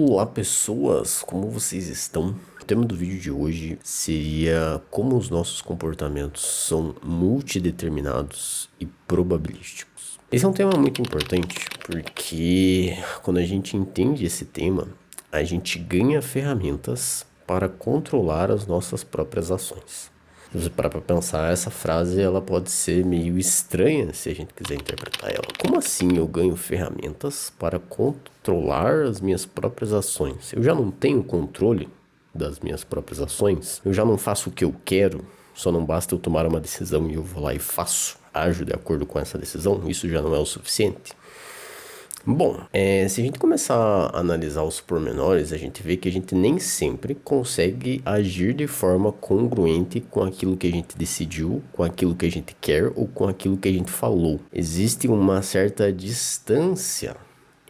Olá pessoas, como vocês estão? O tema do vídeo de hoje seria como os nossos comportamentos são multideterminados e probabilísticos. Esse é um tema muito importante porque quando a gente entende esse tema, a gente ganha ferramentas para controlar as nossas próprias ações. Se você parar para pensar, essa frase ela pode ser meio estranha se a gente quiser interpretar ela. Como assim eu ganho ferramentas para controlar as minhas próprias ações? Eu já não tenho controle das minhas próprias ações? Eu já não faço o que eu quero? Só não basta eu tomar uma decisão e eu vou lá e faço, ajo de acordo com essa decisão? Isso já não é o suficiente? Bom, se a gente começar a analisar os pormenores, a gente vê que a gente nem sempre consegue agir de forma congruente com aquilo que a gente decidiu, com aquilo que a gente quer ou com aquilo que a gente falou. Existe uma certa distância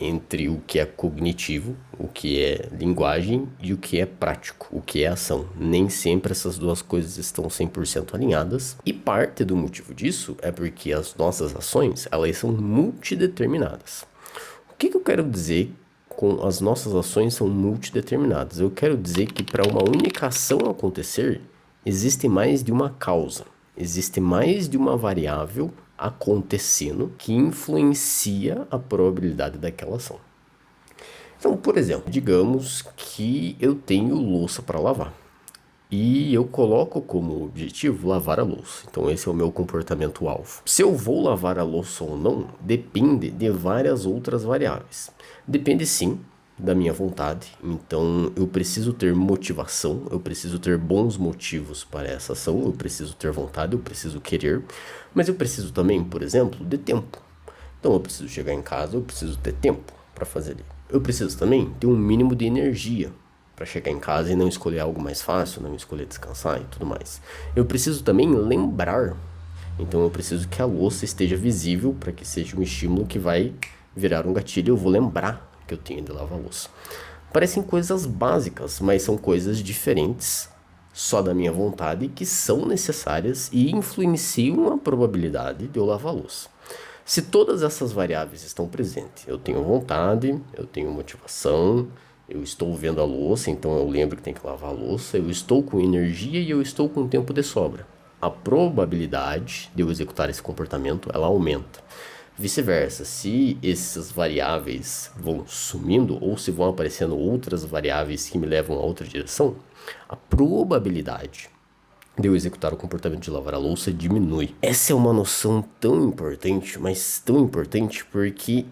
entre o que é cognitivo, o que é linguagem e o que é prático, o que é ação. Nem sempre essas duas coisas estão 100% alinhadas e parte do motivo disso é porque as nossas ações, elas são multideterminadas. O que eu quero dizer com as nossas ações são multideterminadas? Eu quero dizer que para uma única ação acontecer, existe mais de uma causa, existe mais de uma variável acontecendo que influencia a probabilidade daquela ação. Então, por exemplo, digamos que eu tenho louça para lavar. E eu coloco como objetivo lavar a louça. Então esse é o meu comportamento alvo. Se eu vou lavar a louça ou não, depende de várias outras variáveis. Depende sim da minha vontade. Então eu preciso ter motivação, eu preciso ter bons motivos para essa ação, eu preciso ter vontade, eu preciso querer. Mas eu preciso também, por exemplo, de tempo. Então eu preciso chegar em casa, eu preciso ter tempo para fazer ali. Eu preciso também ter um mínimo de energia para chegar em casa e não escolher algo mais fácil, não escolher descansar e tudo mais. Eu preciso também lembrar, então eu preciso que a louça esteja visível para que seja um estímulo que vai virar um gatilho. Eu vou lembrar que eu tenho de lavar a louça. Parecem coisas básicas, mas são coisas diferentes, só da minha vontade, que são necessárias e influenciam a probabilidade de eu lavar a louça. Se todas essas variáveis estão presentes, eu tenho vontade, eu tenho motivação, eu estou vendo a louça, então eu lembro que tem que lavar a louça, eu estou com energia e eu estou com tempo de sobra. A probabilidade de eu executar esse comportamento, ela aumenta. Vice-versa, se essas variáveis vão sumindo ou se vão aparecendo outras variáveis que me levam a outra direção, a probabilidade de eu executar o comportamento de lavar a louça diminui. Essa é uma noção tão importante, mas tão importante porque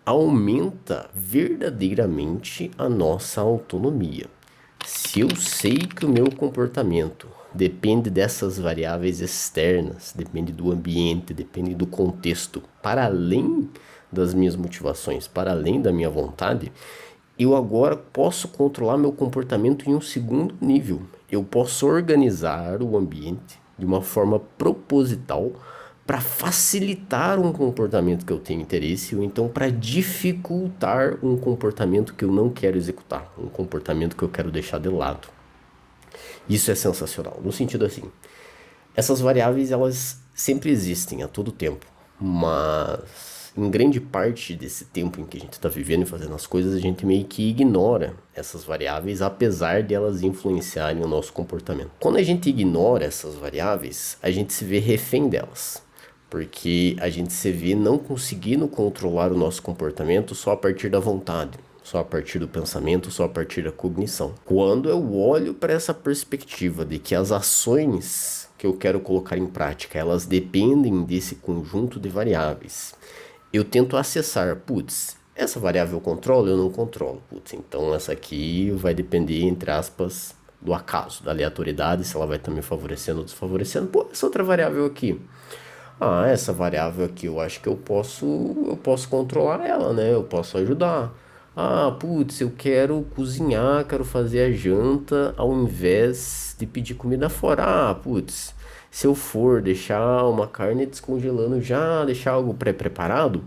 aumenta verdadeiramente a nossa autonomia. Se eu sei que o meu comportamento depende dessas variáveis externas, depende do ambiente, depende do contexto, para além das minhas motivações, para além da minha vontade, eu agora posso controlar meu comportamento em um segundo nível. Eu posso organizar o ambiente de uma forma proposital para facilitar um comportamento que eu tenho interesse ou então para dificultar um comportamento que eu não quero executar, um comportamento que eu quero deixar de lado. Isso é sensacional, no sentido assim, essas variáveis elas sempre existem a todo tempo, mas em grande parte desse tempo em que a gente está vivendo e fazendo as coisas, a gente meio que ignora essas variáveis, apesar de elas influenciarem o nosso comportamento. Quando a gente ignora essas variáveis, a gente se vê refém delas, porque a gente se vê não conseguindo controlar o nosso comportamento só a partir da vontade, só a partir do pensamento, só a partir da cognição. Quando eu olho para essa perspectiva de que as ações que eu quero colocar em prática, elas dependem desse conjunto de variáveis, eu tento acessar, putz, essa variável eu controlo, eu não controlo, putz, então essa aqui vai depender, entre aspas, do acaso, da aleatoriedade, se ela vai estar me favorecendo ou desfavorecendo. Pô, essa outra variável aqui, essa variável aqui eu acho que eu posso controlar ela, né? Eu posso ajudar. Putz, eu quero cozinhar, quero fazer a janta ao invés de pedir comida fora. Putz, se eu for deixar uma carne descongelando já, deixar algo pré-preparado,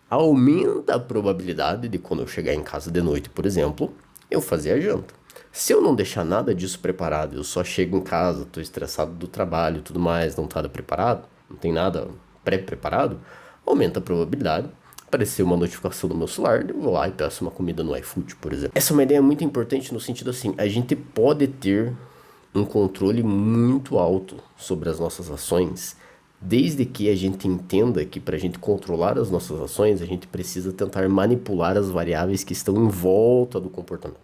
aumenta a probabilidade de quando eu chegar em casa de noite, por exemplo, eu fazer a janta. Se eu não deixar nada disso preparado, eu só chego em casa, tô estressado do trabalho e tudo mais, não tá preparado, não tem nada pré-preparado, aumenta a probabilidade apareceu uma notificação no meu celular, eu vou lá e peço uma comida no iFood, por exemplo. Essa é uma ideia muito importante no sentido assim, a gente pode ter um controle muito alto sobre as nossas ações, desde que a gente entenda que para a gente controlar as nossas ações, a gente precisa tentar manipular as variáveis que estão em volta do comportamento,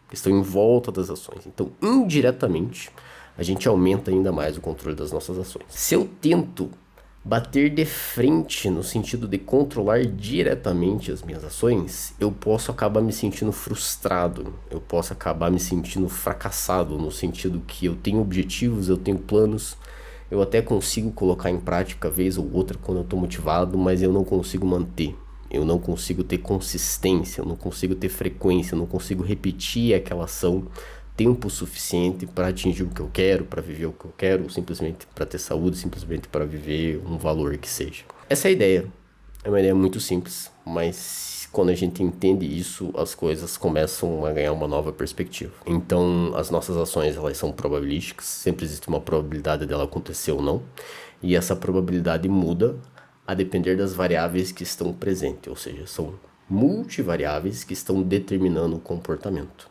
que estão em volta das ações. Então, indiretamente, a gente aumenta ainda mais o controle das nossas ações. Se eu tento bater de frente no sentido de controlar diretamente as minhas ações, eu posso acabar me sentindo frustrado, eu posso acabar me sentindo fracassado, no sentido que eu tenho objetivos, eu tenho planos, eu até consigo colocar em prática vez ou outra quando eu estou motivado, mas eu não consigo manter. Eu não consigo ter consistência, eu não consigo ter frequência, eu não consigo repetir aquela ação tempo suficiente para atingir o que eu quero, para viver o que eu quero, ou simplesmente para ter saúde, simplesmente para viver um valor que seja. Essa é a ideia. É uma ideia muito simples, mas quando a gente entende isso, as coisas começam a ganhar uma nova perspectiva. Então, as nossas ações, elas são probabilísticas, sempre existe uma probabilidade dela acontecer ou não, e essa probabilidade muda a depender das variáveis que estão presentes, ou seja, são multivariáveis que estão determinando o comportamento.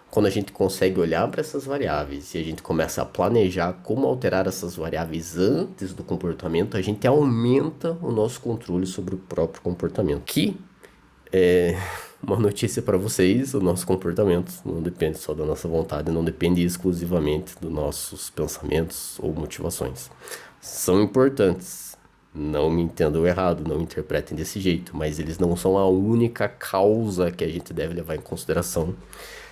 Quando a gente consegue olhar para essas variáveis e a gente começa a planejar como alterar essas variáveis antes do comportamento, a gente aumenta o nosso controle sobre o próprio comportamento. Que é uma notícia para vocês, o nosso comportamento não depende só da nossa vontade, não depende exclusivamente dos nossos pensamentos ou motivações. São importantes, não me entendam errado, não interpretem desse jeito, mas eles não são a única causa que a gente deve levar em consideração.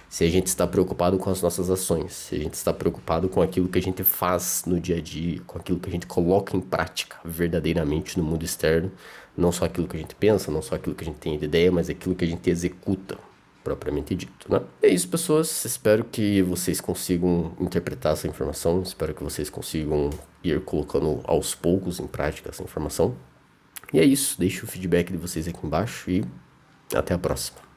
Se a gente está preocupado com as nossas ações, se a gente está preocupado com aquilo que a gente faz no dia a dia, com aquilo que a gente coloca em prática verdadeiramente no mundo externo, não só aquilo que a gente pensa, não só aquilo que a gente tem de ideia, mas aquilo que a gente executa, propriamente dito, né? É isso, pessoas. Espero que vocês consigam interpretar essa informação, espero que vocês consigam ir colocando aos poucos em prática essa informação. E é isso, deixe o feedback de vocês aqui embaixo e até a próxima.